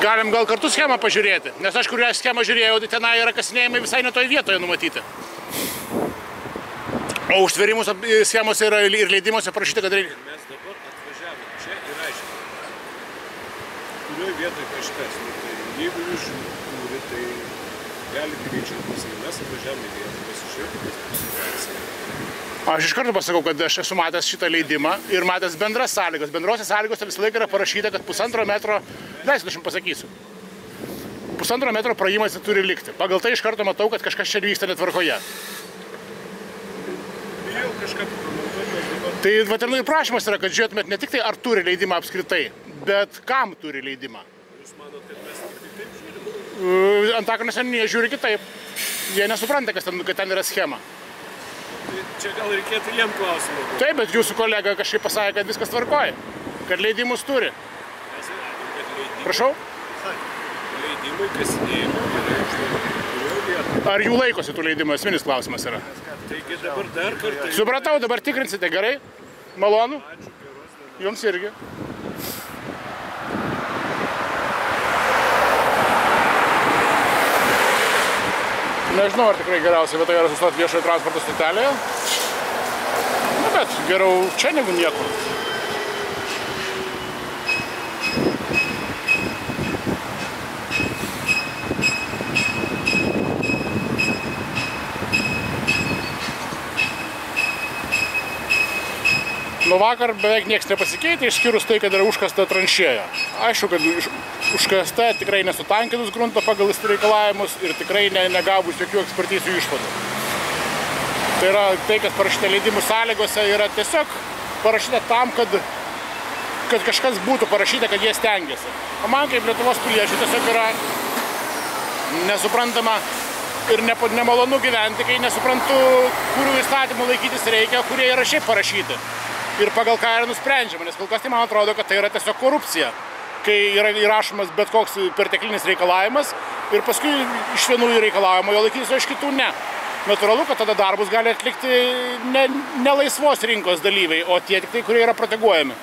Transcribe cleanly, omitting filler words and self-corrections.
Galim gal kartu schemą pažiūrėti, nes aš kurią schemą žiūrėjau, tai tenai yra kasinėjimai visai ne toje vietoje numatyti. O užtverimus schemose yra ir leidimuose parašyta, kad reikia. Mes dabar atvažiavome čia ir aiškiai. Kurioje vietoje kažkas. Jeigu jūs turi, tai galite greičiau pasakyti. Mes atvažiavome į vietą, pasižiūrėti, Aš iš karto pasakau, kad aš esu matęs šitą leidimą ir matęs bendras sąlygas. Bendrose sąlygose visą laiką yra parašyta, kad 1,5 metro, leisit, aš jums pasakysiu, 1,5 metro praėjimas turi likti. Pagal tai iš karto matau, kad kažkas čia vyksta netvarkoje. Bijau kažką pakomentuoti dabar. Tai vat ir prašymas yra, kad žiūrėtumėt ne tik tai, ar turi leidimą apskritai, bet kam turi leidimą. Jūs manot, kad mes tik taip žiūrime? Antakalnio seniūnija žiūri kitaip. Jie nesupranta, kad ten yra schema. Tai čia gal reikėtų jiem klausimą. Taip, bet jūsų kolega kažkaip pasakė, kad viskas tvarkoja, kad leidimus turi. Mes įradom, kad leidimai. Prašau? Leidimai kasinėjimo yra kurioje vietoje. Ar jų laikosi tų leidimų? Esminis klausimas yra. Taigi dabar dar kartą. Supratau, dabar tikrinsite, gerai? Malonu? Ačiū, geros dienos. Jums irgi. Nežinau, ar tikrai geriausia vieta yra sustoti viešojo transporto stotelėje. Na, bet geriau čia negu niekur. Nuo vakar beveik niekas nepasikeitė, išskyrus tai, kad yra užkasta tranšėja. Aišku, kad užkasta tikrai nesutankinus grunto pagal reikalavimus ir tikrai negavus jokių ekspertizių išvadų. Tai yra tai, kas parašyta leidimų sąlygose, yra tiesiog parašyta tam, kad kažkas būtų parašyta, kad jie stengiasi. O man kaip Lietuvos piliečių tiesiog yra nesuprantama ir nemalonu gyventi, kai nesuprantu, kurių įstatymų laikytis reikia, kurie yra šiaip parašyti. Ir pagal ką yra nusprendžiama, nes kol kas tai man atrodo, kad tai yra tiesiog korupcija, kai yra įrašomas bet koks perteklinis reikalavimas ir paskui iš vienų reikalavimo jo laikytis, o iš kitų ne. Natūralu, kad tada darbus gali atlikti ne laisvos rinkos dalyviai, o tie tik tai, kurie yra proteguojami.